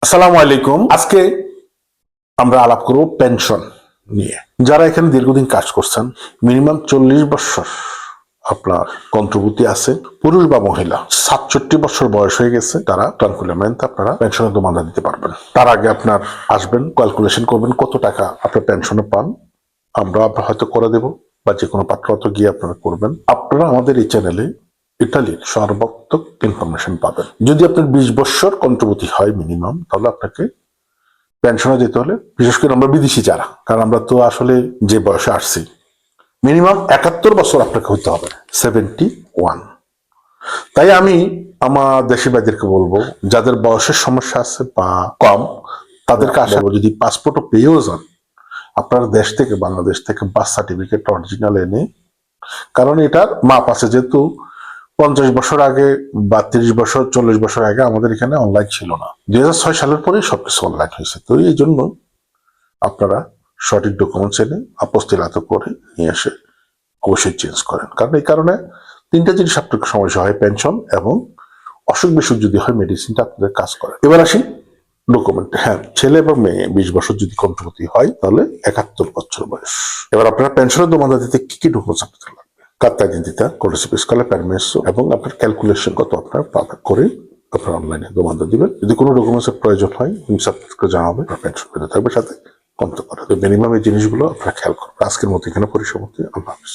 আসসালামু আলাইকুম। আজকে আমরা আলাপ করব পেনশন নিয়ে। যারা এখানে দীর্ঘদিন কাজ করছেন, মিনিমাম 40 বছর আপনার কন্ট্রিবিউটি আছে, পুরুষ বা মহিলা 67 বছর বয়স হয়ে গেছে, তারা কনফিডেন্ট আপনারা পেনশনের দোমানা দিতে পারবেন। তার আগে আপনার আসবেন, ক্যালকুলেশন করবেন কত টাকা আপনার পেনশনে পান, আমরা আপনার হয়তো করে দেব, বা যে কোনো পাত্রত গিয়ে আপনারা করবেন। আপনারা আমাদের এই চ্যানেলে ইটালির সর্বাত্মক ইনফরমেশন পাবেন। যদি আপনার 20 বছর কন্ট্রিবিউটি হয় মিনিমাম, তাহলে আপনাকে পেনশনে যেতে হলে, বিশেষ করে আমরা বিদেশি যারা, কারণ আমরা তো আসলে যে বয়সে আসছি, মিনিমাম 71 বছর আপনাকে হতে হবে, 71। তাই আমি আমার দেশি ভাইদেরকে বলবো, যাদের বয়সের সমস্যা আছে বা কম, তাদেরকে আশা করবো যদি পাসপোর্টও পেয়েও যান, আপনার দেশ থেকে, বাংলাদেশ থেকে বার্থ সার্টিফিকেট অরিজিনাল এনে, কারণ এটার মাপ আছে, যেহেতু 50 বছর আগে বা 30 বছর 40 বছর আগে আমাদের এখানে অনলাইন ছিল না। 2006 সালের পরে সবকিছু অনলাইন হয়েছে। তো এই জন্য আপনারা সঠিক ডকুমেন্টস এনে আপস্তিলাত করে নিয়ে এসে অবশ্যই চেঞ্জ করেন, কারণ এই কারণে তিনটা জিনিস আপনার সমস্যা হয়: পেনশন এবং অসুখ বিসুখ যদি হয়, মেডিসিনটা আপনাদের কাজ করে। এবার আসি ডকুমেন্ট। হ্যাঁ, ছেলে এবং মেয়ে 20 বছর যদি কন্ট্রিবিউটি হয়, তাহলে 71 বছর বয়স। এবার আপনারা পেনশনের দোমানা দিতে কি কি ডকুমেন্টস আপনাদের লাগবে? কার্তা আইডেন্টিতা, কোডিসি পিসকালে পারমিসো, এবং আপনার ক্যালকুলেশন কত আপনার পাবেন করে আপনার অনলাইনে দোমানা দিবেন। যদি কোনো ডকুমেন্টসের প্রয়োজন হয়, আপনাকে জানাবে, আপনার পেনশন পেতে থাকবে সাথে কমতে পারে। তো মিনিমাম এই জিনিসগুলো আপনারা খেয়াল করবেন। আজকের মতো এখানে পরিসমাপ্তি। আল্লাহ হাফিজ।